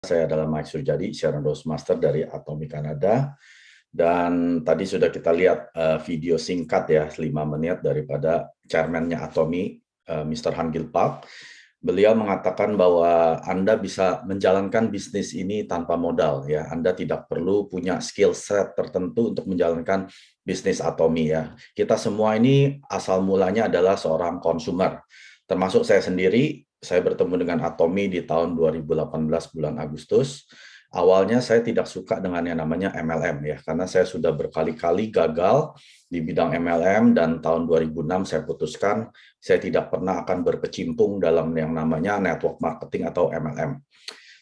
Saya adalah Mike Sujadi, Sharon Master dari Atomi Kanada. Dan tadi sudah kita lihat video singkat ya, 5 menit daripada chairman-nya Atomi, Mr. Han Gil Park. Beliau mengatakan bahwa Anda bisa menjalankan bisnis ini tanpa modal ya. Anda tidak perlu punya skill set tertentu untuk menjalankan bisnis Atomi ya. Kita semua ini asal mulanya adalah seorang konsumer. Termasuk saya sendiri, saya bertemu dengan Atomi di tahun 2018 bulan Agustus. Awalnya saya tidak suka dengan yang namanya MLM ya, karena saya sudah berkali-kali gagal di bidang MLM dan tahun 2006 saya putuskan saya tidak pernah akan berkecimpung dalam yang namanya network marketing atau MLM.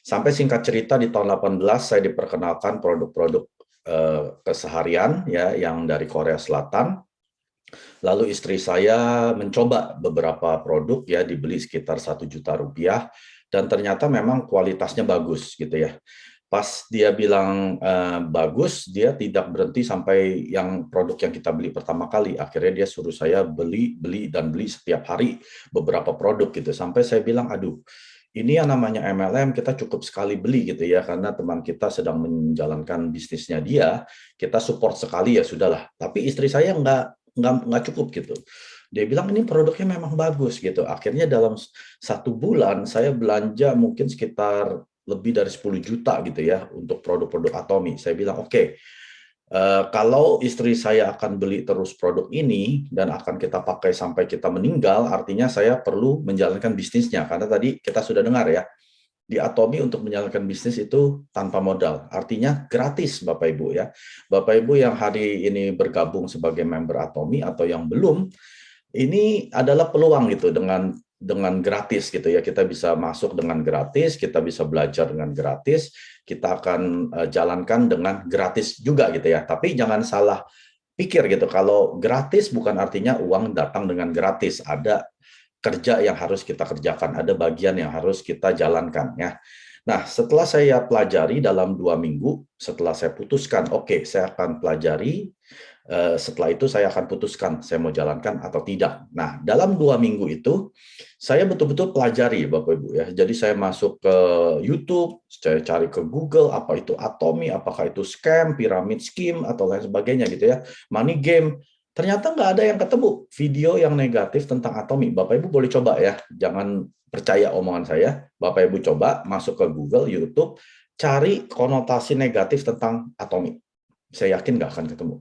Sampai singkat cerita di tahun 18 saya diperkenalkan produk-produk keseharian ya yang dari Korea Selatan. Lalu istri saya mencoba beberapa produk ya, dibeli sekitar 1 juta rupiah dan ternyata memang kualitasnya bagus gitu ya. Pas dia bilang bagus, dia tidak berhenti sampai yang produk yang kita beli pertama kali. Akhirnya dia suruh saya beli setiap hari beberapa produk gitu. Sampai saya bilang, aduh, ini yang namanya MLM kita cukup sekali beli gitu ya, karena teman kita sedang menjalankan bisnisnya dia, kita support sekali ya sudahlah. Tapi istri saya nggak cukup gitu. Dia bilang ini produknya memang bagus gitu. Akhirnya dalam 1 bulan saya belanja mungkin sekitar lebih dari 10 juta gitu ya untuk produk-produk Atomi. Saya bilang oke, kalau istri saya akan beli terus produk ini dan akan kita pakai sampai kita meninggal, artinya saya perlu menjalankan bisnisnya. Karena tadi kita sudah dengar ya, di Atomi untuk menjalankan bisnis itu tanpa modal. Artinya gratis Bapak Ibu ya. Bapak Ibu yang hari ini bergabung sebagai member Atomi atau yang belum, ini adalah peluang gitu dengan gratis gitu ya. Kita bisa masuk dengan gratis, kita bisa belajar dengan gratis, kita akan jalankan dengan gratis juga gitu ya. Tapi jangan salah pikir gitu, kalau gratis bukan artinya uang datang dengan gratis. Ada kerja yang harus kita kerjakan, ada bagian yang harus kita jalankan ya. Nah, setelah saya pelajari dalam 2 minggu, setelah saya putuskan, oke, saya akan pelajari, setelah itu saya akan putuskan saya mau jalankan atau tidak. Nah, dalam 2 minggu itu, saya betul-betul pelajari Bapak Ibu ya. Jadi saya masuk ke YouTube, saya cari ke Google, apa itu Atomi, apakah itu scam, pyramid scheme, atau lain sebagainya gitu ya. Money game. Ternyata nggak ada yang ketemu video yang negatif tentang Atomi. Bapak Ibu boleh coba ya, jangan percaya omongan saya. Bapak Ibu coba masuk ke Google, YouTube, cari konotasi negatif tentang Atomi. Saya yakin nggak akan ketemu.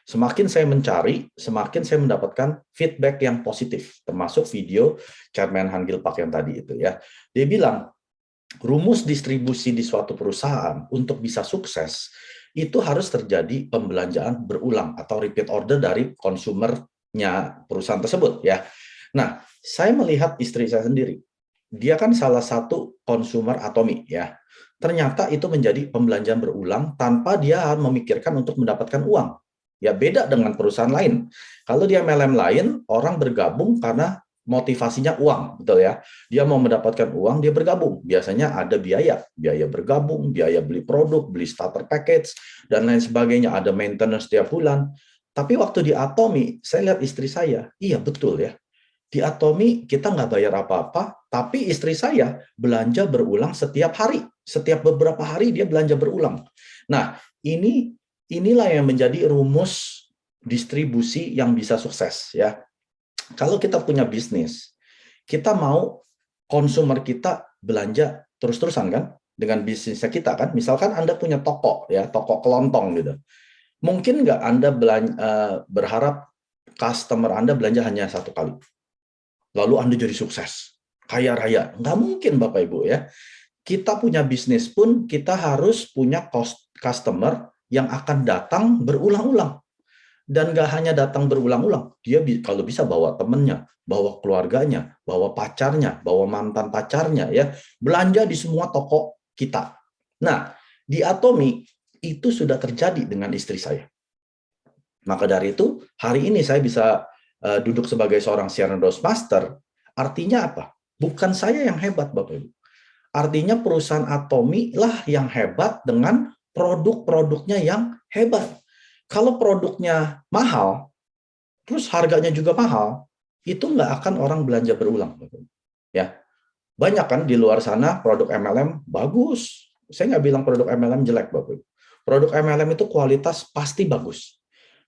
Semakin saya mencari, semakin saya mendapatkan feedback yang positif, termasuk video Chairman Han Gil Park yang tadi itu ya. Dia bilang, rumus distribusi di suatu perusahaan untuk bisa sukses, itu harus terjadi pembelanjaan berulang atau repeat order dari konsumernya perusahaan tersebut ya. Nah, saya melihat istri saya sendiri. Dia kan salah satu konsumer Atomi ya. Ternyata itu menjadi pembelanjaan berulang tanpa dia memikirkan untuk mendapatkan uang. Ya beda dengan perusahaan lain. Kalau dia MLM lain, orang bergabung karena motivasinya uang, betul ya. Dia mau mendapatkan uang, dia bergabung. Biasanya ada biaya bergabung, biaya beli produk, beli starter package, dan lain sebagainya. Ada maintenance setiap bulan. Tapi waktu di Atomi, saya lihat istri saya, iya betul ya. Di Atomi kita nggak bayar apa-apa, tapi istri saya belanja berulang setiap hari. Setiap beberapa hari dia belanja berulang. Nah, inilah yang menjadi rumus distribusi yang bisa sukses ya. Kalau kita punya bisnis, kita mau konsumer kita belanja terus-terusan kan dengan bisnisnya kita kan. Misalkan Anda punya toko ya, toko kelontong gitu. Mungkin nggak Anda berharap customer Anda belanja hanya 1 kali. Lalu Anda jadi sukses, kaya raya. Nggak mungkin Bapak Ibu ya. Kita punya bisnis pun kita harus punya customer yang akan datang berulang-ulang. Dan nggak hanya datang berulang-ulang, dia kalau bisa bawa temennya, bawa keluarganya, bawa pacarnya, bawa mantan pacarnya, ya belanja di semua toko kita. Nah, di Atomi itu sudah terjadi dengan istri saya. Maka dari itu, hari ini saya bisa duduk sebagai seorang Sharon Master. Artinya apa? Bukan saya yang hebat, Bapak Ibu. Artinya perusahaan Atomi lah yang hebat dengan produk-produknya yang hebat. Kalau produknya mahal, terus harganya juga mahal, itu nggak akan orang belanja berulang. Ya, banyak kan di luar sana produk MLM bagus, Saya nggak bilang produk MLM jelek, Bapak Ibu. Produk MLM itu kualitas pasti bagus.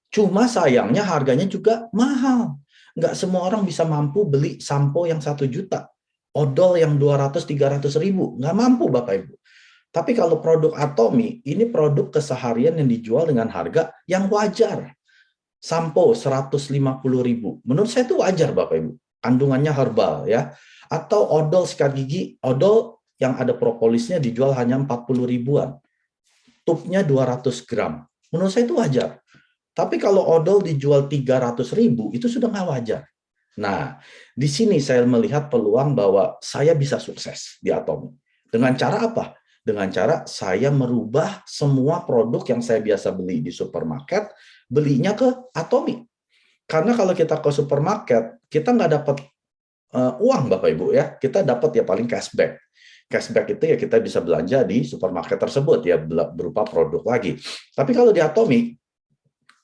Cuma sayangnya harganya juga mahal. Nggak semua orang bisa mampu beli sampo yang 1 juta. Odol yang 200-300 ribu. Nggak mampu, Bapak Ibu. Tapi kalau produk Atomy, ini produk keseharian yang dijual dengan harga yang wajar. Sampo 150 ribu. Menurut saya itu wajar, Bapak Ibu. Kandungannya herbal, ya. Atau odol sikat gigi, odol yang ada propolisnya dijual hanya 40 ribuan. Tubnya 200 gram. Menurut saya itu wajar. Tapi kalau odol dijual 300 ribu, itu sudah nggak wajar. Nah, di sini saya melihat peluang bahwa saya bisa sukses di Atomy. Dengan cara apa? Dengan cara saya merubah semua produk yang saya biasa beli di supermarket, belinya ke Atomy. Karena kalau kita ke supermarket, kita nggak dapat uang, Bapak Ibu, ya. Kita dapat ya paling cashback. Cashback itu ya kita bisa belanja di supermarket tersebut ya berupa produk lagi. Tapi kalau di Atomy,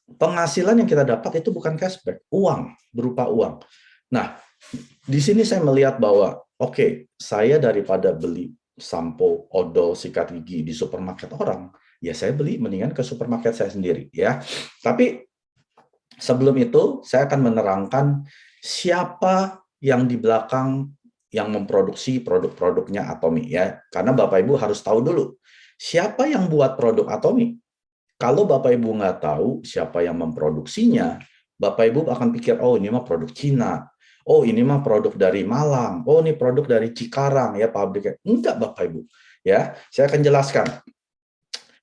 penghasilan yang kita dapat itu bukan cashback, uang, berupa uang. Nah, di sini saya melihat bahwa oke, saya daripada beli sampo, odol, sikat gigi di supermarket orang, ya saya beli mendingan ke supermarket saya sendiri ya. Tapi sebelum itu saya akan menerangkan siapa yang di belakang yang memproduksi produk-produknya Atomy ya. Karena Bapak Ibu harus tahu dulu siapa yang buat produk Atomy. Kalau Bapak Ibu nggak tahu siapa yang memproduksinya, Bapak Ibu akan pikir, oh ini mah produk Cina, oh ini mah produk dari Malang, oh ini produk dari Cikarang ya pabriknya. Enggak, Bapak Ibu. Ya, saya akan jelaskan.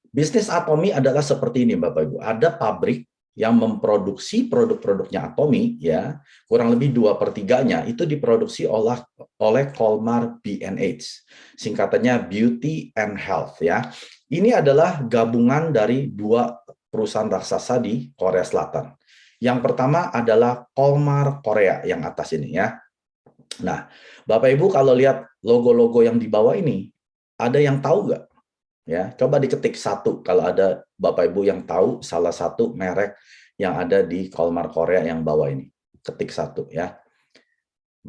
Bisnis Atomy adalah seperti ini, Bapak Ibu. Ada pabrik yang memproduksi produk-produknya Atomy, ya, kurang lebih 2/3-nya itu diproduksi oleh Colmar B&H, singkatannya Beauty and Health, ya. Ini adalah gabungan dari 2 perusahaan raksasa di Korea Selatan. Yang pertama adalah Colmar Korea yang atas ini, ya. Nah, Bapak Ibu kalau lihat logo-logo yang di bawah ini, ada yang tahu nggak? Ya, coba diketik satu kalau ada Bapak Ibu yang tahu salah satu merek yang ada di Colmar Korea yang bawah ini. Ketik satu ya.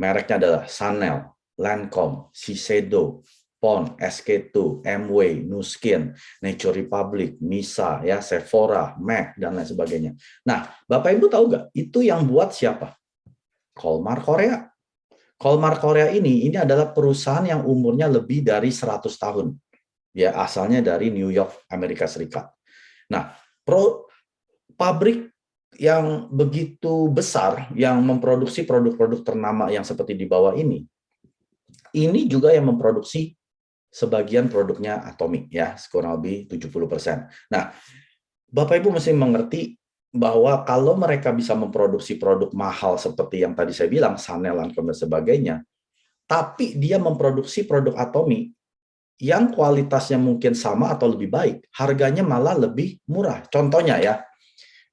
Mereknya adalah Chanel, Lancome, Shiseido, Pond, SK2, Amway, Nu Skin, Nature Republic, Misa, ya, Sephora, MAC, dan lain sebagainya. Nah, Bapak Ibu tahu nggak? Itu yang buat siapa? Colmar Korea. Colmar Korea ini adalah perusahaan yang umurnya lebih dari 100 tahun. Ya, asalnya dari New York, Amerika Serikat. Nah, pabrik yang begitu besar yang memproduksi produk-produk ternama yang seperti di bawah ini juga yang memproduksi sebagian produknya Atomy ya, kurang lebih 70%. Nah, Bapak Ibu mesti mengerti bahwa kalau mereka bisa memproduksi produk mahal seperti yang tadi saya bilang, Chanel, Lancome dan sebagainya, tapi dia memproduksi produk Atomy yang kualitasnya mungkin sama atau lebih baik, harganya malah lebih murah. Contohnya ya,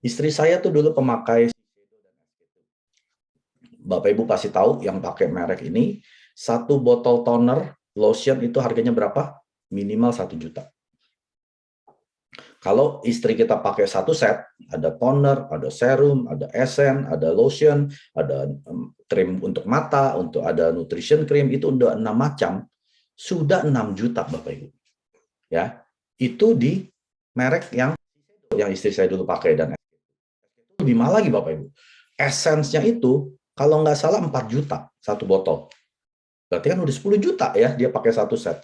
istri saya tuh dulu pemakai, Bapak Ibu pasti tahu yang pakai merek ini, 1 botol toner lotion itu harganya berapa? Minimal 1 juta. Kalau istri kita pakai 1 set, ada toner, ada serum, ada essence, ada lotion, ada krim untuk mata, untuk ada nutrition cream, itu udah 6 macam, sudah 6 juta Bapak Ibu. Ya, itu di merek yang istri saya dulu pakai dan lebih mahal lagi Bapak Ibu. Essence-nya itu kalau nggak salah 4 juta 1 botol. Berarti kan udah 10 juta ya dia pakai 1 set.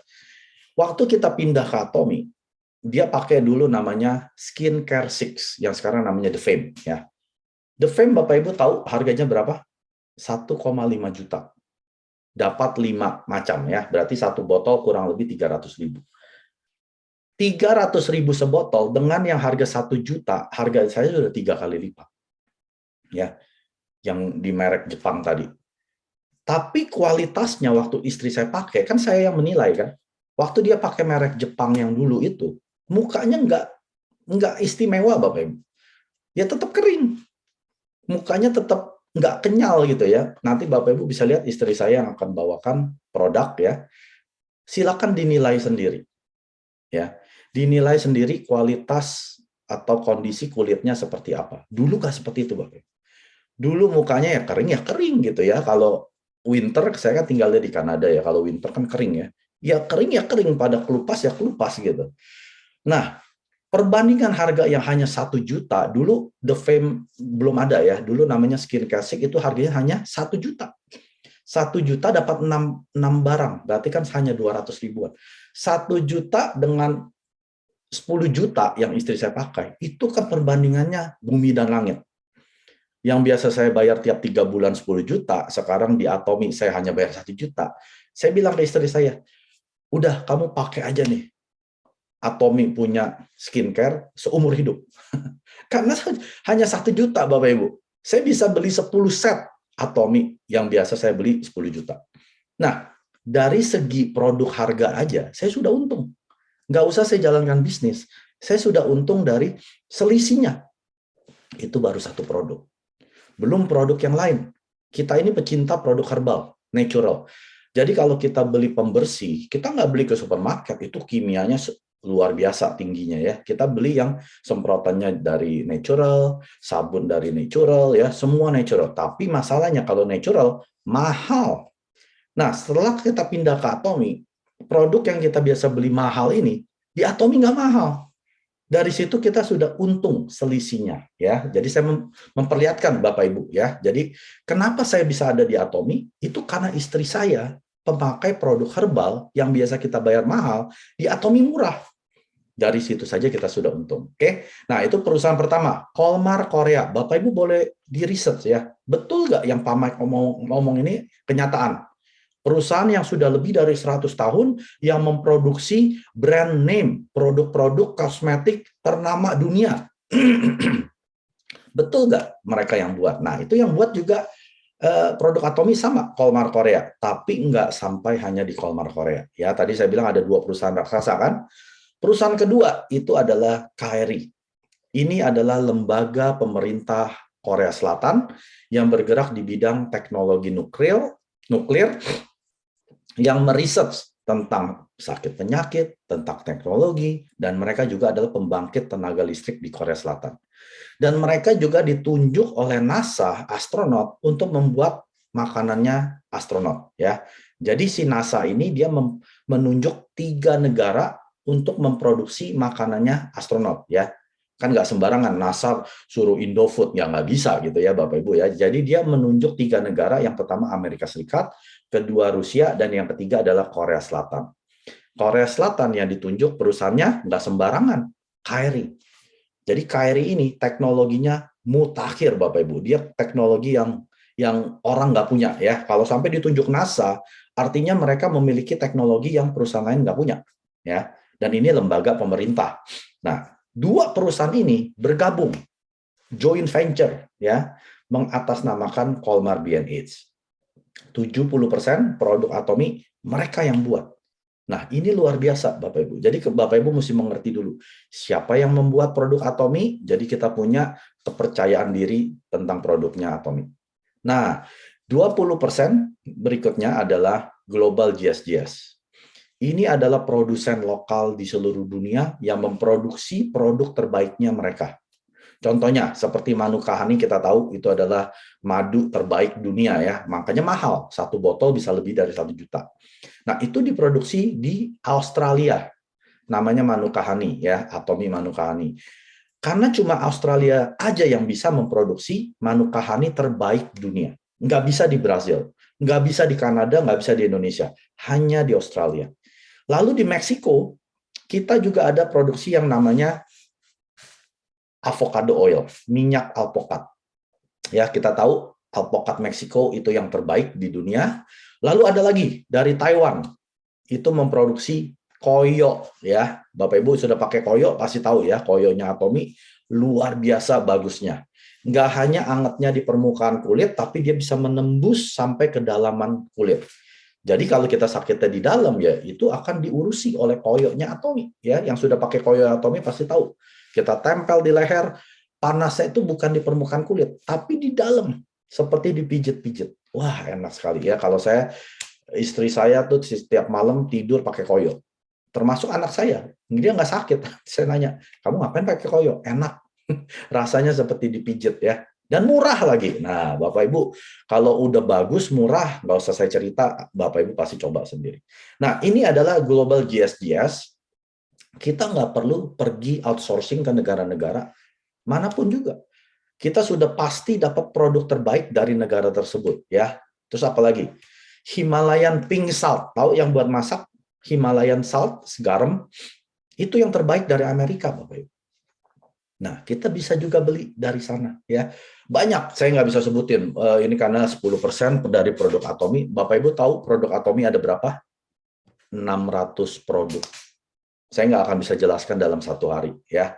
Waktu kita pindah ke Atomy, dia pakai dulu namanya Skincare 6 yang sekarang namanya The Fame ya. The Fame Bapak Ibu tahu harganya berapa? 1,5 juta. Dapat 5 macam ya, berarti 1 botol kurang lebih 300 ribu. 300 ribu sebotol dengan yang harga 1 juta, harga saya sudah 3 kali lipat. Ya, yang di merek Jepang tadi. Tapi kualitasnya waktu istri saya pakai, kan saya yang menilai kan. Waktu dia pakai merek Jepang yang dulu itu, mukanya nggak istimewa Bapak Ibu. Ya tetap kering. Mukanya tetap nggak kenyal gitu ya. Nanti Bapak Ibu bisa lihat istri saya yang akan bawakan produk ya. Silakan dinilai sendiri. Ya, dinilai sendiri kualitas atau kondisi kulitnya seperti apa. Dulu nggak seperti itu Bapak Ibu. Dulu mukanya ya kering gitu ya. Kalau winter, saya kan tinggalnya di Kanada ya. Kalau winter kan kering ya. ya kering, pada kelupas ya kelupas gitu. Nah, perbandingan harga yang hanya 1 juta, dulu The Fame belum ada ya, dulu namanya Skin Classic itu harganya hanya 1 juta. 1 juta dapat 6 barang, berarti kan hanya 200 ribuan. 1 juta dengan 10 juta yang istri saya pakai, itu kan perbandingannya bumi dan langit. Yang biasa saya bayar tiap 3 bulan 10 juta, sekarang di Atomy saya hanya bayar 1 juta. Saya bilang ke istri saya, udah kamu pakai aja nih, Atomy punya skincare seumur hidup. Karena hanya 1 juta Bapak Ibu. Saya bisa beli 10 set Atomy yang biasa saya beli 10 juta. Nah, dari segi produk harga aja, saya sudah untung. Nggak usah saya jalankan bisnis. Saya sudah untung dari selisihnya. Itu baru satu produk. Belum produk yang lain. Kita ini pecinta produk herbal, natural. Jadi kalau kita beli pembersih, kita nggak beli ke supermarket, itu kimianya luar biasa tingginya ya. Kita beli yang semprotannya dari natural, sabun dari natural ya, semua natural. Tapi masalahnya kalau natural mahal. Nah, setelah kita pindah ke Atomy, produk yang kita biasa beli mahal ini di Atomy nggak mahal. Dari situ kita sudah untung selisihnya ya. Jadi saya memperlihatkan Bapak Ibu ya. Jadi kenapa saya bisa ada di Atomy? Itu karena istri saya pemakai produk herbal yang biasa kita bayar mahal, di Atomy murah. Dari situ saja kita sudah untung. Oke. Nah, itu perusahaan pertama, Colmar Korea. Bapak Ibu boleh di research ya. Betul nggak yang Pak Mike ngomong ini kenyataan? Perusahaan yang sudah lebih dari 100 tahun yang memproduksi brand name, produk-produk kosmetik ternama dunia. Betul nggak mereka yang buat? Nah, itu yang buat juga produk Atomy sama, Colmar Korea. Tapi nggak sampai hanya di Colmar Korea. Ya, tadi saya bilang ada 2 perusahaan raksasa kan. Perusahaan kedua itu adalah KRI. Ini adalah lembaga pemerintah Korea Selatan yang bergerak di bidang teknologi nuklir yang meriset tentang sakit penyakit, tentang teknologi, dan mereka juga adalah pembangkit tenaga listrik di Korea Selatan. Dan mereka juga ditunjuk oleh NASA astronot untuk membuat makanannya astronot ya. Jadi si NASA ini dia menunjuk 3 negara untuk memproduksi makanannya astronot ya. Kan nggak sembarangan NASA suruh Indofood, ya nggak bisa gitu ya Bapak Ibu ya. Jadi dia menunjuk 3 negara, yang pertama Amerika Serikat, kedua Rusia, dan yang ketiga adalah Korea Selatan. Korea Selatan yang ditunjuk perusahaannya nggak sembarangan, KRI. Jadi KRI ini teknologinya mutakhir Bapak Ibu. Dia teknologi yang orang nggak punya ya. Kalau sampai ditunjuk NASA, artinya mereka memiliki teknologi yang perusahaan lain nggak punya ya. Dan ini lembaga pemerintah. Nah, 2 perusahaan ini bergabung, joint venture ya, mengatasnamakan Colmar B&H. 70% produk Atomy mereka yang buat. Nah, ini luar biasa Bapak Ibu. Jadi Bapak Ibu mesti mengerti dulu siapa yang membuat produk Atomy, jadi kita punya kepercayaan diri tentang produknya Atomy. Nah, 20% berikutnya adalah Global GSGS. Ini adalah produsen lokal di seluruh dunia yang memproduksi produk terbaiknya mereka. Contohnya seperti Manukahani, kita tahu itu adalah madu terbaik dunia ya, makanya mahal. 1 botol bisa lebih dari 1 juta. Nah, itu diproduksi di Australia. Namanya Manukahani ya, Atomy Manukahani. Karena cuma Australia aja yang bisa memproduksi Manukahani terbaik dunia. Nggak bisa di Brazil, nggak bisa di Kanada, nggak bisa di Indonesia. Hanya di Australia. Lalu di Meksiko, kita juga ada produksi yang namanya avocado oil, minyak alpukat. Ya, kita tahu alpukat Meksiko itu yang terbaik di dunia. Lalu ada lagi dari Taiwan, itu memproduksi koyo ya. Bapak Ibu sudah pakai koyo pasti tahu ya, koyonya Atomy luar biasa bagusnya. Nggak hanya angetnya di permukaan kulit, tapi dia bisa menembus sampai kedalaman kulit. Jadi kalau kita sakitnya di dalam ya, itu akan diurusi oleh koyonya Atomy ya. Yang sudah pakai koyo Atomy pasti tahu. Kita tempel di leher, panasnya itu bukan di permukaan kulit, tapi di dalam, seperti dipijit-pijit. Wah, enak sekali ya. Kalau istri saya tuh setiap malam tidur pakai koyo. Termasuk anak saya, dia nggak sakit. Saya nanya, kamu ngapain pakai koyo? Enak. Rasanya seperti dipijit ya. Dan murah lagi. Nah, Bapak Ibu, kalau udah bagus, murah, nggak usah saya cerita, Bapak Ibu pasti coba sendiri. Nah, ini adalah Global GSGS. Kita nggak perlu pergi outsourcing ke negara-negara manapun juga. Kita sudah pasti dapat produk terbaik dari negara tersebut, ya. Terus apa lagi? Himalayan pink salt, tahu yang buat masak? Himalayan salt, garam, itu yang terbaik dari Amerika, Bapak Ibu. Nah, kita bisa juga beli dari sana, ya. Banyak, saya nggak bisa sebutin. Ini karena 10% dari produk Atomi. Bapak Ibu tahu produk Atomi ada berapa? 600 produk. Saya nggak akan bisa jelaskan dalam satu hari, ya.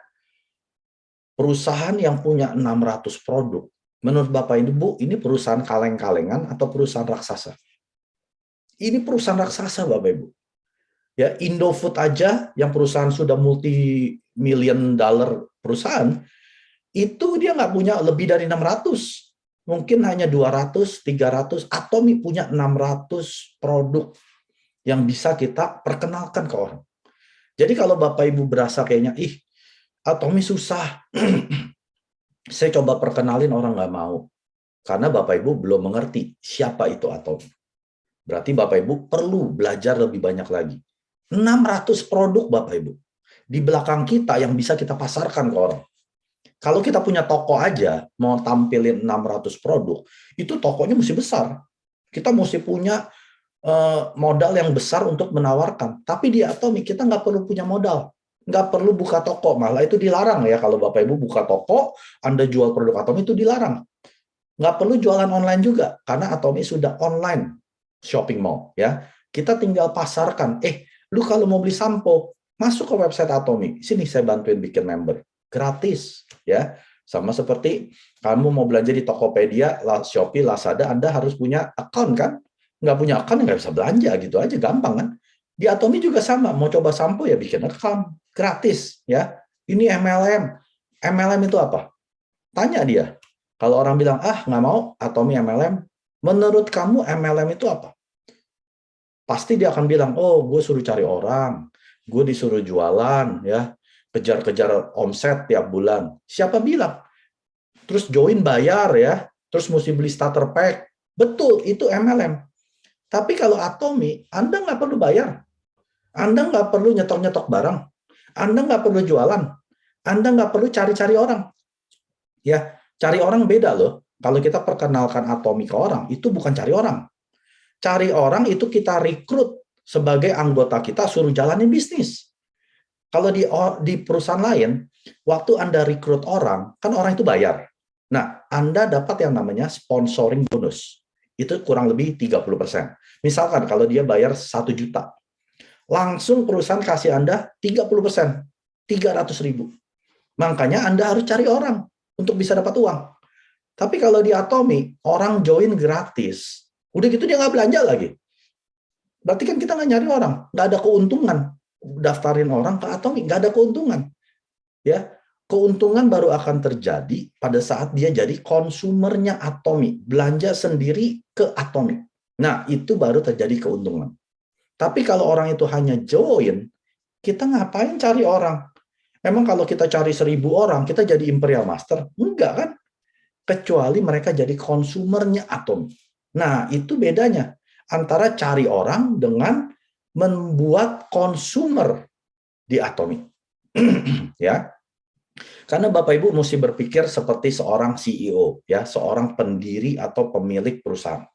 Perusahaan yang punya 600 produk, menurut Bapak Ibu, ini perusahaan kaleng-kalengan atau perusahaan raksasa? Ini perusahaan raksasa, Bapak Ibu. Ya, Indofood aja, yang perusahaan sudah multi-million dollar perusahaan, itu dia nggak punya lebih dari 600. Mungkin hanya 200, 300, Atomi punya 600 produk yang bisa kita perkenalkan ke orang. Jadi kalau Bapak Ibu berasa kayaknya, ih, Atomi susah, saya coba perkenalin orang nggak mau. Karena Bapak Ibu belum mengerti siapa itu Atomi. Berarti Bapak Ibu perlu belajar lebih banyak lagi. 600 produk Bapak Ibu. Di belakang kita yang bisa kita pasarkan ke orang. Kalau kita punya toko aja, mau tampilin 600 produk, itu tokonya mesti besar. Kita mesti punya modal yang besar untuk menawarkan. Tapi di Atomi kita nggak perlu punya modal. Nggak perlu buka toko. Malah itu dilarang ya. Kalau Bapak Ibu buka toko, Anda jual produk Atomi itu dilarang. Nggak perlu jualan online juga. Karena Atomi sudah online shopping mall. Ya, kita tinggal pasarkan. Lu kalau mau beli sampo, masuk ke website Atomi. Sini saya bantuin bikin member. Gratis, ya. Sama seperti kamu mau belanja di Tokopedia, Shopee, Lazada, Anda harus punya account kan? Nggak punya account nggak bisa belanja, gitu aja, gampang kan? Di Atomi juga sama, mau coba sampo ya bikin account, gratis, ya. Ini MLM. MLM itu apa? Tanya dia. Kalau orang bilang, nggak mau, Atomi MLM, menurut kamu MLM itu apa? Pasti dia akan bilang, oh gue suruh cari orang, gue disuruh jualan, ya, kejar-kejar omset tiap bulan. Siapa bilang? Terus join bayar ya, terus mesti beli starter pack. Betul, itu MLM. Tapi kalau Atomi, Anda nggak perlu bayar. Anda nggak perlu nyetok-nyetok barang. Anda nggak perlu jualan. Anda nggak perlu cari-cari orang. Ya, cari orang beda loh. Kalau kita perkenalkan Atomi ke orang, itu bukan cari orang. Cari orang itu kita rekrut sebagai anggota kita, suruh jalanin bisnis. Kalau di perusahaan lain, waktu Anda rekrut orang, kan orang itu bayar. Nah, Anda dapat yang namanya sponsoring bonus. Itu kurang lebih 30%. Misalkan kalau dia bayar 1 juta, langsung perusahaan kasih Anda 30%, 300.000. Makanya Anda harus cari orang untuk bisa dapat uang. Tapi kalau di Atomi, orang join gratis. Udah gitu dia nggak belanja lagi. Berarti kan kita nggak nyari orang, nggak ada keuntungan. Daftarin orang ke Atomi, nggak ada keuntungan. Ya, keuntungan baru akan terjadi pada saat dia jadi konsumernya Atomi, belanja sendiri ke Atomi. Nah, itu baru terjadi keuntungan. Tapi kalau orang itu hanya join, kita ngapain cari orang? Emang kalau kita cari 1.000 orang, kita jadi Imperial Master? Enggak kan? Kecuali mereka jadi konsumernya Atomi. Nah, itu bedanya antara cari orang dengan membuat konsumer di Atomi. Ya. Karena Bapak Ibu mesti berpikir seperti seorang CEO, ya, seorang pendiri atau pemilik perusahaan.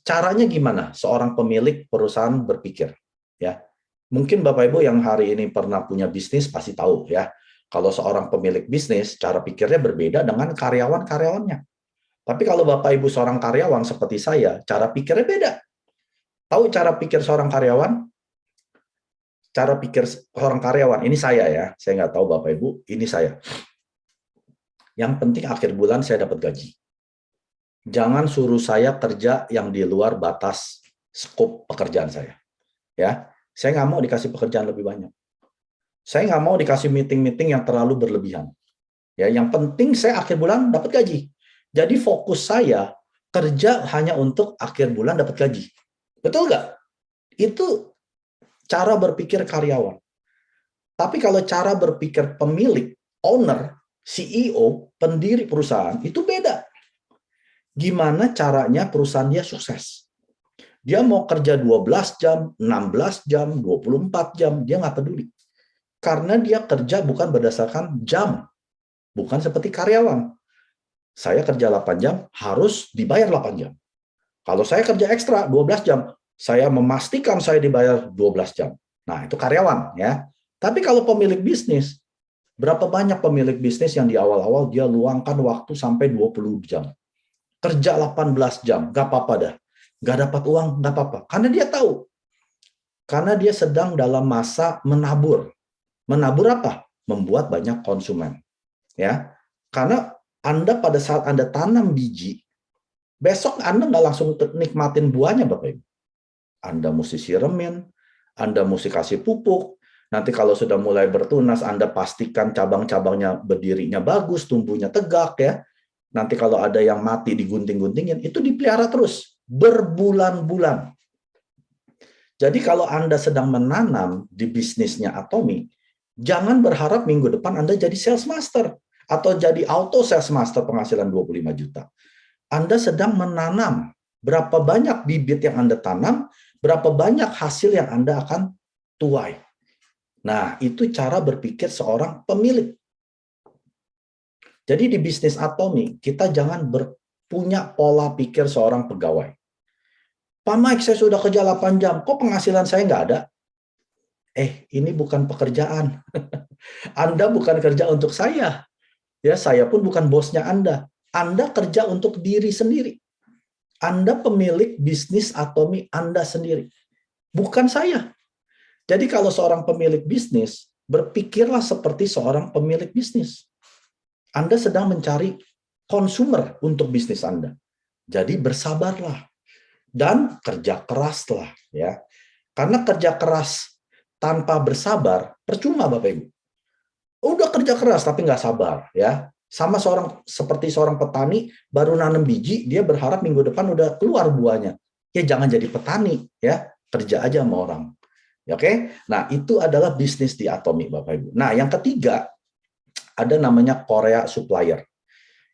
Caranya gimana seorang pemilik perusahaan berpikir? Ya. Mungkin Bapak Ibu yang hari ini pernah punya bisnis pasti tahu ya. Kalau seorang pemilik bisnis, cara pikirnya berbeda dengan karyawan-karyawannya. Tapi kalau Bapak Ibu seorang karyawan seperti saya, cara pikirnya beda. Tahu cara pikir seorang karyawan? Cara pikir seorang karyawan, ini saya ya, saya nggak tahu Bapak Ibu, ini saya. Yang penting akhir bulan saya dapat gaji. Jangan suruh saya kerja yang di luar batas skop pekerjaan saya. Ya, saya nggak mau dikasih pekerjaan lebih banyak. Saya nggak mau dikasih meeting-meeting yang terlalu berlebihan. Ya, yang penting saya akhir bulan dapat gaji. Jadi fokus saya kerja hanya untuk akhir bulan dapat gaji. Betul nggak? Itu cara berpikir karyawan. Tapi kalau cara berpikir pemilik, owner, CEO, pendiri perusahaan, itu beda. Gimana caranya perusahaan dia sukses. Dia mau kerja 12 jam, 16 jam, 24 jam, dia nggak peduli. Karena dia kerja bukan berdasarkan jam, bukan seperti karyawan. Saya kerja 8 jam, harus dibayar 8 jam. Kalau saya kerja ekstra 12 jam, saya memastikan saya dibayar 12 jam. Nah, itu karyawan ya. Tapi kalau pemilik bisnis, berapa banyak pemilik bisnis yang di awal-awal dia luangkan waktu sampai 20 jam. Kerja 18 jam, nggak apa-apa dah. Nggak dapat uang, nggak apa-apa. Karena dia tahu. Karena dia sedang dalam masa menabur. Menabur apa? Membuat banyak konsumen. Ya, karena Anda pada saat Anda tanam biji, besok Anda nggak langsung nikmatin buahnya, Bapak Ibu. Anda mesti siremin, Anda mesti kasih pupuk. Nanti kalau sudah mulai bertunas, Anda pastikan cabang-cabangnya berdirinya bagus, tumbuhnya tegak ya. Nanti kalau ada yang mati digunting-guntingin, itu dipelihara terus berbulan-bulan. Jadi kalau Anda sedang menanam di bisnisnya Atomy, jangan berharap minggu depan Anda jadi sales master atau jadi auto sales master penghasilan 25 juta. Anda sedang menanam. Berapa banyak bibit yang Anda tanam, berapa banyak hasil yang Anda akan tuai. Nah, itu cara berpikir seorang pemilik. Jadi di bisnis Atomy, kita jangan punya pola pikir seorang pegawai. Pak Mike, saya sudah kerja 8 jam, kok penghasilan saya nggak ada? Ini bukan pekerjaan. Anda bukan kerja untuk saya. Ya, saya pun bukan bosnya Anda. Anda kerja untuk diri sendiri. Anda pemilik bisnis Atomy Anda sendiri. Bukan saya. Jadi kalau seorang pemilik bisnis, berpikirlah seperti seorang pemilik bisnis. Anda sedang mencari konsumer untuk bisnis Anda. Jadi bersabarlah. Dan kerja keraslah. Ya. Karena kerja keras tanpa bersabar, percuma Bapak Ibu. Udah kerja keras tapi nggak sabar. Ya. Sama seperti seorang petani baru nanam biji, dia berharap minggu depan udah keluar buahnya. Ya jangan jadi petani, ya kerja aja sama orang. Ya, oke? Nah itu adalah bisnis di Atomy, Bapak Ibu. Nah yang ketiga ada namanya Korea Supplier.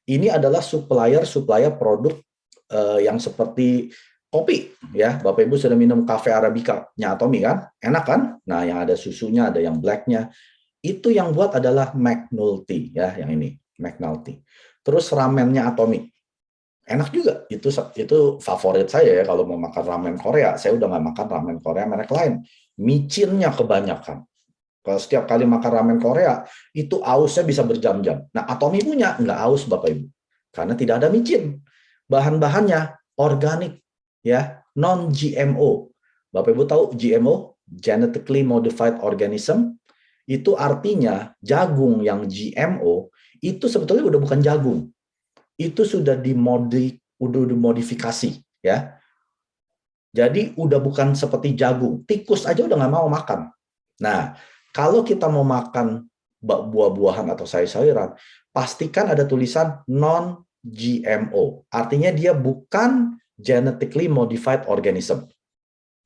Ini adalah supplier produk yang seperti kopi, ya Bapak Ibu sudah minum cafe Arabica-nya Atomy kan? Enak kan? Nah yang ada susunya, ada yang blacknya. Itu yang buat adalah McNulty, ya yang ini. McNulty. Terus ramennya Atomy. Enak juga. Itu favorit saya ya kalau mau makan ramen Korea. Saya udah nggak makan ramen Korea merek lain. Micinnya kebanyakan. Kalau setiap kali makan ramen Korea, itu ausnya bisa berjam-jam. Nah, Atomy punya nggak aus Bapak Ibu. Karena tidak ada micin. Bahan-bahannya organik, ya, non-GMO. Bapak Ibu tahu GMO, Genetically Modified Organism, itu artinya jagung yang GMO itu sebetulnya udah bukan jagung. Itu sudah dimodifikasi, ya. Jadi udah bukan seperti jagung. Tikus aja udah nggak mau makan. Nah, kalau kita mau makan buah-buahan atau sayur-sayuran, pastikan ada tulisan non-GMO. Artinya dia bukan genetically modified organism.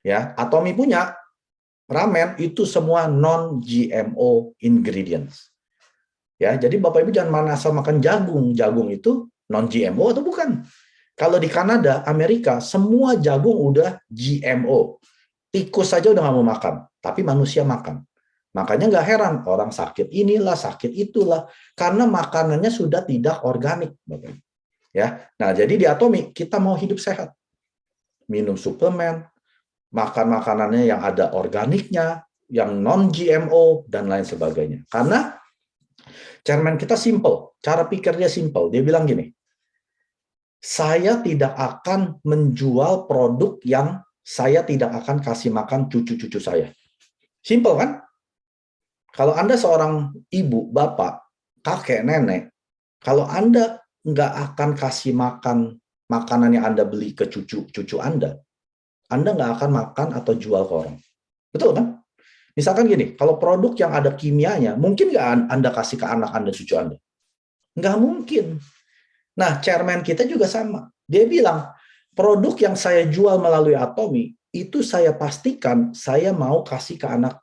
Ya, Atomy punya ramen itu semua non-GMO ingredients. Ya, jadi Bapak Ibu jangan mana asal makan jagung. Jagung itu non-GMO atau bukan? Kalau di Kanada, Amerika, semua jagung udah GMO. Tikus saja udah nggak mau makan, tapi manusia makan. Makanya nggak heran orang sakit inilah, sakit itulah, karena makanannya sudah tidak organik, Bapak Ibu. Ya, nah jadi di Atomy kita mau hidup sehat, minum suplemen, makan makanannya yang ada organiknya, yang non-GMO dan lain sebagainya. Karena chairman kita simple, cara pikirnya simple. Dia bilang gini, saya tidak akan menjual produk yang saya tidak akan kasih makan cucu-cucu saya. Simple kan? Kalau Anda seorang ibu, bapak, kakek, nenek, kalau Anda nggak akan kasih makan makanan yang Anda beli ke cucu-cucu Anda nggak akan makan atau jual ke orang. Betul kan? Misalkan gini, kalau produk yang ada kimianya, mungkin nggak Anda kasih ke anak Anda, cucu Anda? Nggak mungkin. Nah, chairman kita juga sama. Dia bilang, produk yang saya jual melalui Atomy, itu saya pastikan saya mau kasih ke anak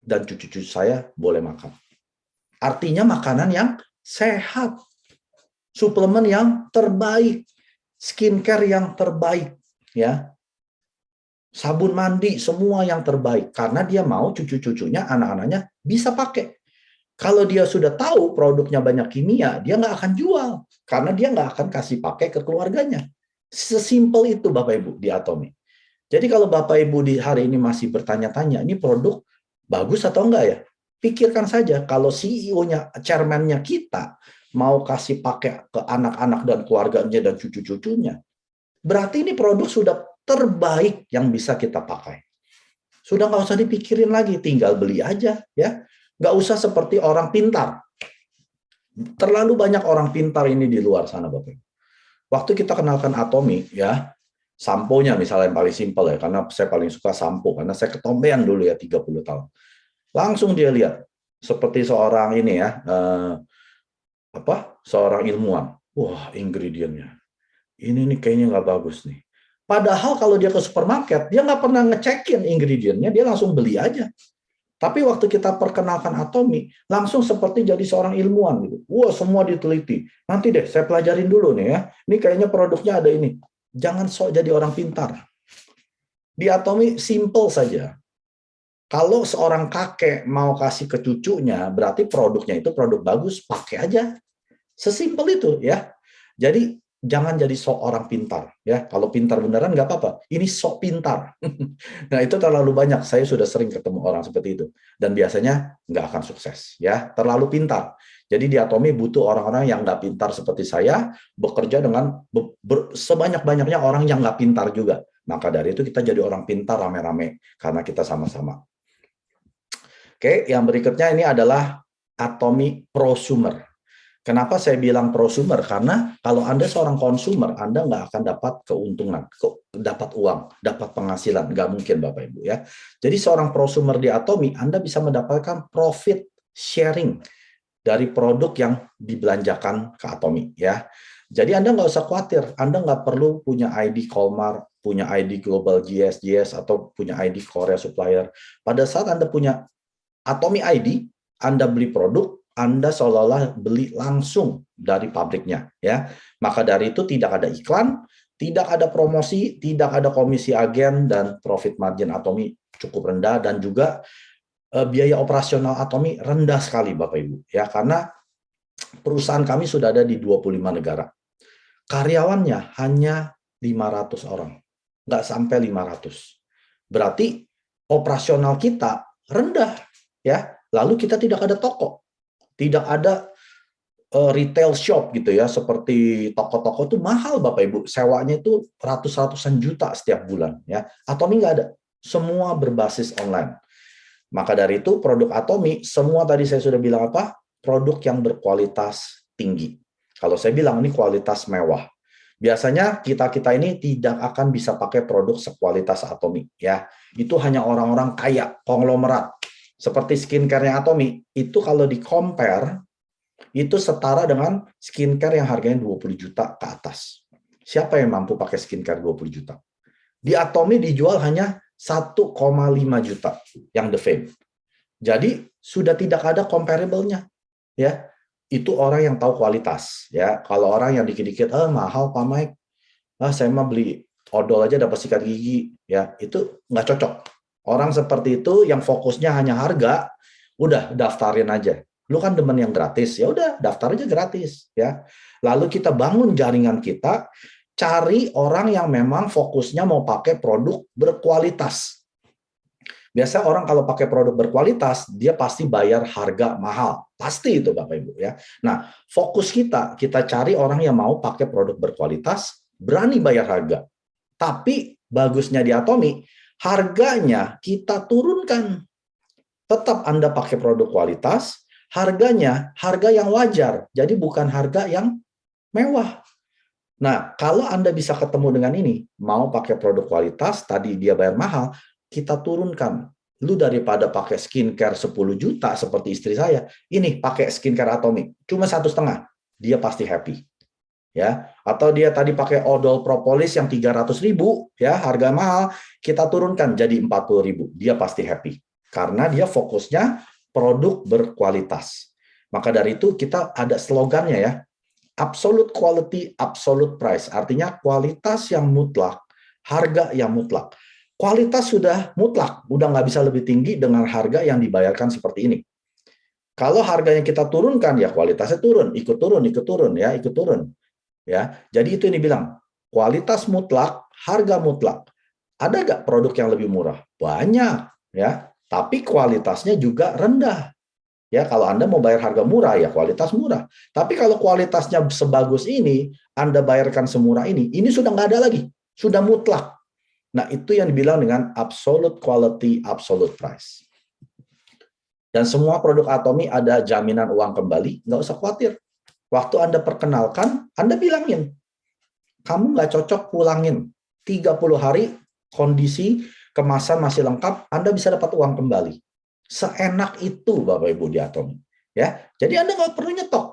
dan cucu-cucu saya boleh makan. Artinya makanan yang sehat, suplemen yang terbaik, skincare yang terbaik, ya, sabun mandi, semua yang terbaik. Karena dia mau cucu-cucunya, anak-anaknya bisa pakai. Kalau dia sudah tahu produknya banyak kimia, dia nggak akan jual. Karena dia nggak akan kasih pakai ke keluarganya. Sesimpel itu Bapak Ibu di Atomy. Jadi kalau Bapak Ibu di hari ini masih bertanya-tanya, ini produk bagus atau enggak ya? Pikirkan saja, kalau CEO-nya, chairman-nya kita mau kasih pakai ke anak-anak dan keluarganya dan cucu-cucunya, berarti ini produk sudah terbaik yang bisa kita pakai. Sudah nggak usah dipikirin lagi, tinggal beli aja, ya. Nggak usah seperti orang pintar. Terlalu banyak orang pintar ini di luar sana, Bapak Ibu. Waktu kita kenalkan Atomy, ya, sampo-nya misalnya yang paling simpel ya, karena saya paling suka sampo, karena saya ketombean dulu ya 30 tahun. Langsung dia lihat, seperti seorang ini ya, seorang ilmuwan. Wah, ingredientnya. Ini nih kayaknya nggak bagus nih. Padahal kalau dia ke supermarket, dia nggak pernah ngecekin ingredientnya, dia langsung beli aja. Tapi waktu kita perkenalkan Atomy, langsung seperti jadi seorang ilmuwan gitu. Wah, semua diteliti. Nanti deh, saya pelajarin dulu nih ya. Ini kayaknya produknya ada ini. Jangan sok jadi orang pintar. Di Atomy simple saja. Kalau seorang kakek mau kasih ke cucunya, berarti produknya itu produk bagus, pakai aja. Sesimpel itu ya. Jadi jangan jadi sok orang pintar ya. Kalau pintar beneran nggak apa-apa. Ini sok pintar. Nah itu terlalu banyak. Saya sudah sering ketemu orang seperti itu dan biasanya nggak akan sukses ya. Terlalu pintar. Jadi di Atomy butuh orang-orang yang nggak pintar seperti saya bekerja dengan sebanyak-banyaknya orang yang nggak pintar juga. Maka dari itu kita jadi orang pintar rame-rame karena kita sama-sama. Oke, yang berikutnya ini adalah Atomy prosumer. Kenapa saya bilang prosumer? Karena kalau Anda seorang konsumer, Anda nggak akan dapat keuntungan, dapat uang, dapat penghasilan. Nggak mungkin, Bapak Ibu. Ya. Jadi seorang prosumer di Atomy, Anda bisa mendapatkan profit sharing dari produk yang dibelanjakan ke Atomy. Ya. Jadi Anda nggak usah khawatir, Anda nggak perlu punya ID Colmar, punya ID Global GS, atau punya ID Korea Supplier. Pada saat Anda punya Atomy ID, Anda beli produk, Anda seolah-olah beli langsung dari pabriknya, ya. Maka dari itu tidak ada iklan, tidak ada promosi, tidak ada komisi agen, dan profit margin Atomy cukup rendah, dan juga biaya operasional Atomy rendah sekali, Bapak Ibu, ya, karena perusahaan kami sudah ada di 25 negara. Karyawannya hanya 500 orang, nggak sampai 500. Berarti operasional kita rendah, ya. Lalu kita tidak ada toko. Tidak ada retail shop gitu ya, seperti toko-toko itu mahal Bapak Ibu, sewanya itu ratus-ratusan juta setiap bulan ya. Atomy nggak ada, semua berbasis online. Maka dari itu produk Atomy semua tadi saya sudah bilang apa? Produk yang berkualitas tinggi. Kalau saya bilang ini kualitas mewah. Biasanya kita ini tidak akan bisa pakai produk sekualitas Atomy ya. Itu hanya orang-orang kaya, konglomerat. Seperti skincare-nya Atomy, itu kalau di-compare, itu setara dengan skincare yang harganya 20 juta ke atas. Siapa yang mampu pakai skincare 20 juta? Di Atomy dijual hanya 1,5 juta yang The Fame. Jadi sudah tidak ada comparable-nya. Ya, itu orang yang tahu kualitas. Ya, kalau orang yang dikit-dikit, mahal Pak Mike, saya mah beli odol aja dapat sikat gigi, ya itu nggak cocok. Orang seperti itu yang fokusnya hanya harga, udah daftarin aja. Lu kan demen yang gratis, ya udah daftar aja gratis ya. Lalu kita bangun jaringan kita, cari orang yang memang fokusnya mau pakai produk berkualitas. Biasa orang kalau pakai produk berkualitas, dia pasti bayar harga mahal. Pasti itu Bapak Ibu ya. Nah, fokus kita cari orang yang mau pakai produk berkualitas, berani bayar harga. Tapi bagusnya di Atomy, harganya kita turunkan. Tetap Anda pakai produk kualitas, harganya harga yang wajar. Jadi bukan harga yang mewah. Nah, kalau Anda bisa ketemu dengan ini, mau pakai produk kualitas, tadi dia bayar mahal, kita turunkan. Lu daripada pakai skincare 10 juta seperti istri saya, ini pakai skincare Atomy, cuma 1,5, dia pasti happy. Ya, atau dia tadi pakai odol propolis yang 300.000 ya, harga mahal, kita turunkan jadi 40.000, dia pasti happy karena dia fokusnya produk berkualitas. Maka dari itu kita ada slogannya ya, absolute quality, absolute price. Artinya kualitas yang mutlak, harga yang mutlak. Kualitas sudah mutlak, udah nggak bisa lebih tinggi dengan harga yang dibayarkan seperti ini. Kalau harganya kita turunkan, ya kualitasnya turun, ikut turun, ikut turun, ya ikut turun. Ya, jadi itu yang dibilang kualitas mutlak, harga mutlak. Ada nggak produk yang lebih murah? Banyak, ya. Tapi kualitasnya juga rendah. Ya, kalau Anda mau bayar harga murah, ya kualitas murah. Tapi kalau kualitasnya sebagus ini, Anda bayarkan semurah ini sudah nggak ada lagi. Sudah mutlak. Nah, itu yang dibilang dengan absolute quality, absolute price. Dan semua produk Atomy ada jaminan uang kembali, nggak usah khawatir. Waktu Anda perkenalkan, Anda bilangin, kamu nggak cocok, pulangin. 30 hari, kondisi, kemasan masih lengkap, Anda bisa dapat uang kembali. Seenak itu Bapak Ibu di Atomy. Ya, jadi Anda nggak perlu nyetok.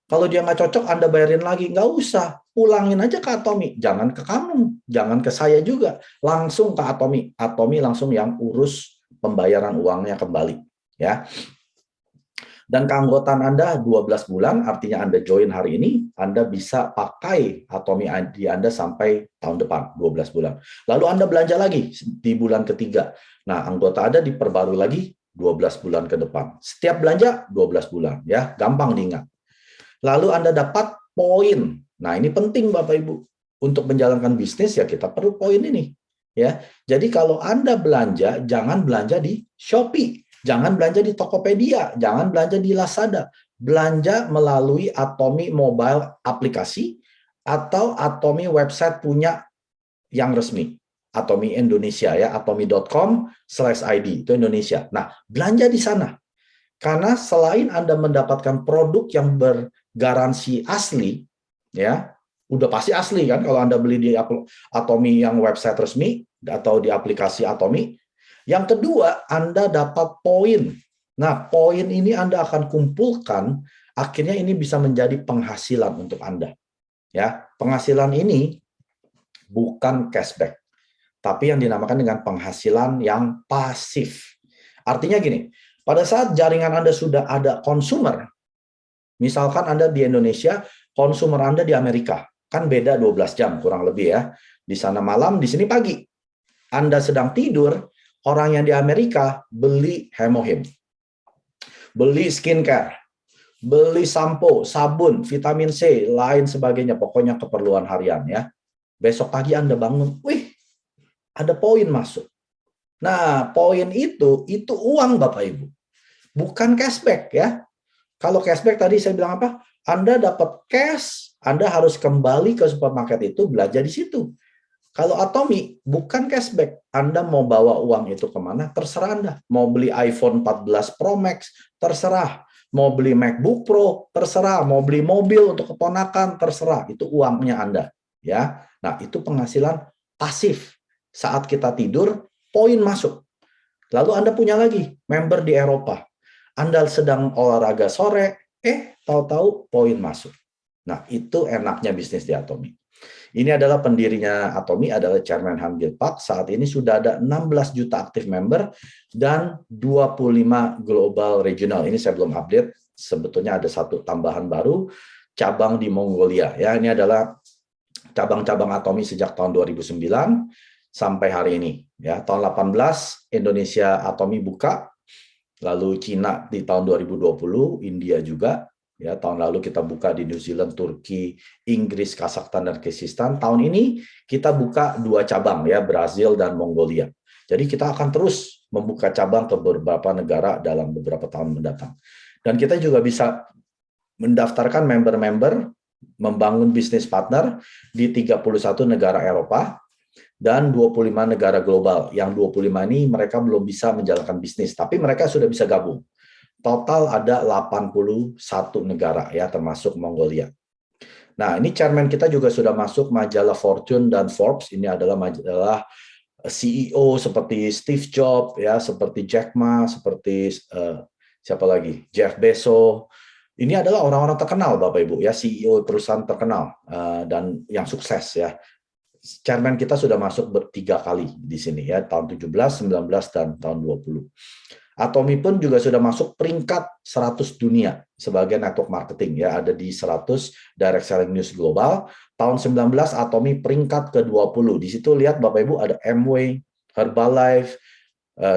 Kalau dia nggak cocok, Anda bayarin lagi. Nggak usah, pulangin aja ke Atomy. Jangan ke kamu, jangan ke saya juga. Langsung ke Atomy. Atomy langsung yang urus pembayaran uangnya kembali. Ya. Dan keanggotaan Anda 12 bulan, artinya Anda join hari ini, Anda bisa pakai Atomy ID Anda sampai tahun depan, 12 bulan. Lalu Anda belanja lagi di bulan ketiga. Nah, anggota Anda diperbarui lagi 12 bulan ke depan. Setiap belanja 12 bulan, ya, gampang diingat. Lalu Anda dapat poin. Nah, ini penting Bapak Ibu. Untuk menjalankan bisnis ya kita perlu poin ini. Ya. Jadi kalau Anda belanja, jangan belanja di Shopee. Jangan belanja di Tokopedia, jangan belanja di Lazada. Belanja melalui Atomy mobile aplikasi atau Atomy website punya yang resmi. Atomy Indonesia ya, atomy.com/id itu Indonesia. Nah, belanja di sana. Karena selain Anda mendapatkan produk yang bergaransi asli, ya, udah pasti asli kan kalau Anda beli di Atomy yang website resmi atau di aplikasi Atomy. Yang kedua, Anda dapat poin. Nah, poin ini Anda akan kumpulkan, akhirnya ini bisa menjadi penghasilan untuk Anda. Ya, penghasilan ini bukan cashback, tapi yang dinamakan dengan penghasilan yang pasif. Artinya gini, pada saat jaringan Anda sudah ada konsumer, misalkan Anda di Indonesia, konsumer Anda di Amerika, kan beda 12 jam kurang lebih ya. Di sana malam, di sini pagi. Anda sedang tidur, orang yang di Amerika beli Hemohim, beli skincare, beli sampo, sabun, vitamin C, lain sebagainya, pokoknya keperluan harian ya. Besok pagi Anda bangun, wih, ada poin masuk. Nah, poin itu uang Bapak Ibu, bukan cashback ya. Kalau cashback tadi saya bilang apa? Anda dapat cash, Anda harus kembali ke supermarket itu belanja di situ. Kalau Atomy bukan cashback, Anda mau bawa uang itu kemana, terserah Anda. Mau beli iPhone 14 Pro Max, terserah. Mau beli MacBook Pro, terserah. Mau beli mobil untuk keponakan, terserah. Itu uangnya Anda. Ya, nah itu penghasilan pasif. Saat kita tidur, poin masuk. Lalu Anda punya lagi member di Eropa. Anda sedang olahraga sore, tahu-tahu poin masuk. Nah itu enaknya bisnis di Atomy. Ini adalah pendirinya Atomy, adalah Chairman Han Gil-pak. Saat ini sudah ada 16 juta aktif member dan 25 global regional. Ini saya belum update. Sebetulnya ada satu tambahan baru, cabang di Mongolia. Ya, ini adalah cabang-cabang Atomy sejak tahun 2009 sampai hari ini. Ya, tahun 18 Indonesia Atomy buka, lalu Cina di tahun 2020, India juga. Ya, tahun lalu kita buka di New Zealand, Turki, Inggris, Kazakhstan, dan Kyrgyzstan. Tahun ini kita buka 2 cabang ya, Brazil dan Mongolia. Jadi kita akan terus membuka cabang ke beberapa negara dalam beberapa tahun mendatang. Dan kita juga bisa mendaftarkan member-member, membangun bisnis partner di 31 negara Eropa dan 25 negara global. Yang 25 ini mereka belum bisa menjalankan bisnis, tapi mereka sudah bisa gabung. Total ada 81 negara ya, termasuk Mongolia. Nah, ini chairman kita juga sudah masuk majalah Fortune dan Forbes. Ini adalah majalah CEO seperti Steve Jobs ya, seperti Jack Ma, seperti siapa lagi? Jeff Bezos. Ini adalah orang-orang terkenal Bapak Ibu ya, CEO perusahaan terkenal dan yang sukses ya. Chairman kita sudah masuk 3 kali di sini ya, tahun 17, 19 dan tahun 20. Atomi pun juga sudah masuk peringkat 100 dunia sebagai network marketing ya, ada di 100 direct selling news global. Tahun 19 Atomi peringkat ke-20. Di situ lihat Bapak Ibu ada Amway, Herbalife,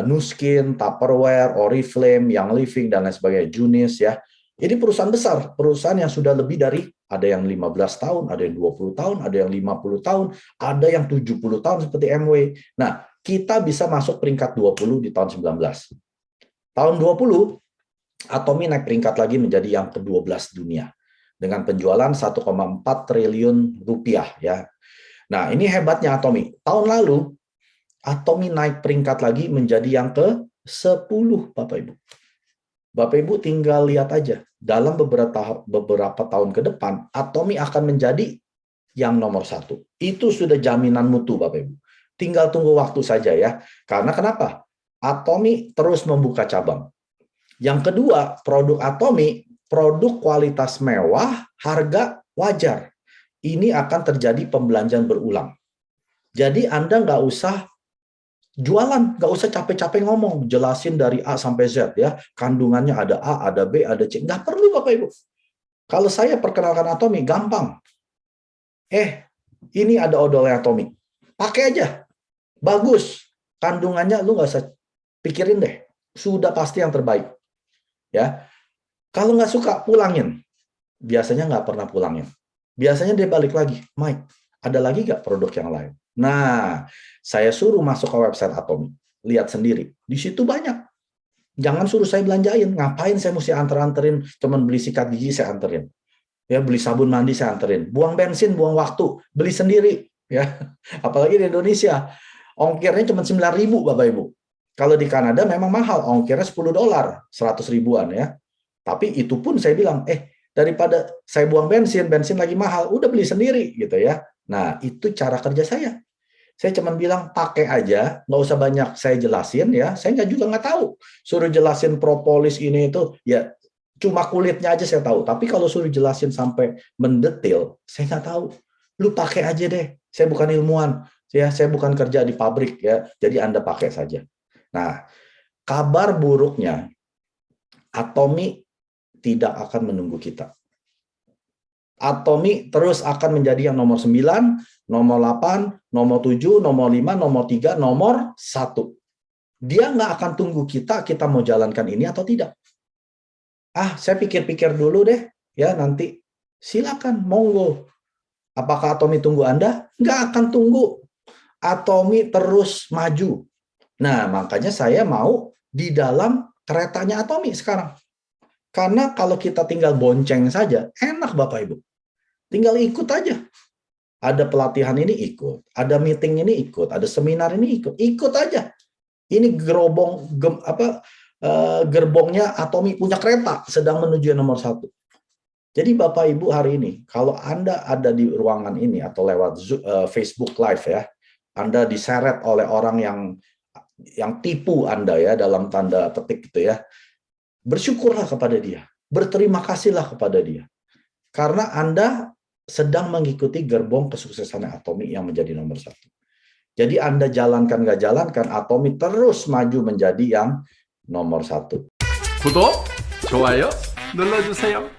Nuskin, Tupperware, Oriflame, Young Living dan lain sebagainya, Junis ya. Ini perusahaan besar, perusahaan yang sudah lebih dari, ada yang 15 tahun, ada yang 20 tahun, ada yang 50 tahun, ada yang 70 tahun seperti Amway. Nah, kita bisa masuk peringkat 20 di tahun 19. Tahun 20, Atomi naik peringkat lagi menjadi yang ke-12 dunia dengan penjualan 1,4 triliun rupiah ya. Nah, ini hebatnya Atomi. Tahun lalu Atomi naik peringkat lagi menjadi yang ke-10, Bapak Ibu. Bapak Ibu tinggal lihat aja, dalam beberapa tahun ke depan, Atomi akan menjadi yang nomor 1. Itu sudah jaminan mutu, Bapak Ibu. Tinggal tunggu waktu saja ya. Karena kenapa? Atomi terus membuka cabang. Yang kedua, produk Atomi, produk kualitas mewah, harga wajar. Ini akan terjadi pembelanjaan berulang. Jadi Anda nggak usah jualan, nggak usah capek-capek ngomong, jelasin dari A sampai Z ya, kandungannya ada A, ada B, ada C, nggak perlu Bapak Ibu. Kalau saya perkenalkan Atomi, gampang. Ini ada odolnya Atomi, pakai aja, bagus, kandungannya lu nggak usah pikirin deh, sudah pasti yang terbaik. Ya, kalau nggak suka pulangin, biasanya nggak pernah pulangin. Biasanya dia balik lagi, Mike, ada lagi nggak produk yang lain? Nah, saya suruh masuk ke website Atomi, lihat sendiri. Di situ banyak. Jangan suruh saya belanjain. Ngapain saya mesti anterin? Cuman beli sikat gigi saya anterin. Ya, beli sabun mandi saya anterin. Buang bensin, buang waktu, beli sendiri. Ya, apalagi di Indonesia, ongkirnya cuma 9.000 Bapak Ibu. Kalau di Kanada memang mahal, ongkirnya $10, 100 ribuan ya. Tapi itu pun saya bilang, daripada saya buang bensin lagi mahal, udah beli sendiri gitu ya. Nah, itu cara kerja saya. Saya cuma bilang pakai aja, nggak usah banyak saya jelasin ya. Saya nggak tahu. Suruh jelasin propolis ini itu, ya cuma kulitnya aja saya tahu. Tapi kalau suruh jelasin sampai mendetail, saya nggak tahu. Lu pakai aja deh. Saya bukan ilmuwan, ya. Saya bukan kerja di pabrik ya. Jadi Anda pakai saja. Nah, kabar buruknya, Atomi tidak akan menunggu kita. Atomi terus akan menjadi yang nomor 9, nomor 8, nomor 7, nomor 5, nomor 3, nomor 1. Dia nggak akan tunggu kita mau jalankan ini atau tidak. Saya pikir-pikir dulu deh, ya nanti silakan, monggo. Apakah Atomi tunggu Anda? Nggak akan tunggu. Atomi terus maju. Nah, makanya saya mau di dalam keretanya Atomi sekarang. Karena kalau kita tinggal bonceng saja, enak Bapak Ibu. Tinggal ikut aja. Ada pelatihan ini ikut, ada meeting ini ikut, ada seminar ini ikut aja. Ini gerbongnya Atomi punya kereta sedang menuju nomor 1. Jadi Bapak Ibu hari ini, kalau Anda ada di ruangan ini atau lewat Facebook Live ya, Anda diseret oleh orang yang tipu Anda ya dalam tanda petik gitu ya. Bersyukurlah kepada dia, berterima kasihlah kepada dia. Karena Anda sedang mengikuti gerbong kesuksesan Atomi yang menjadi nomor 1. Jadi Anda jalankan nggak jalankan, Atomi terus maju menjadi yang nomor 1. 구독, 좋아요 눌러주세요.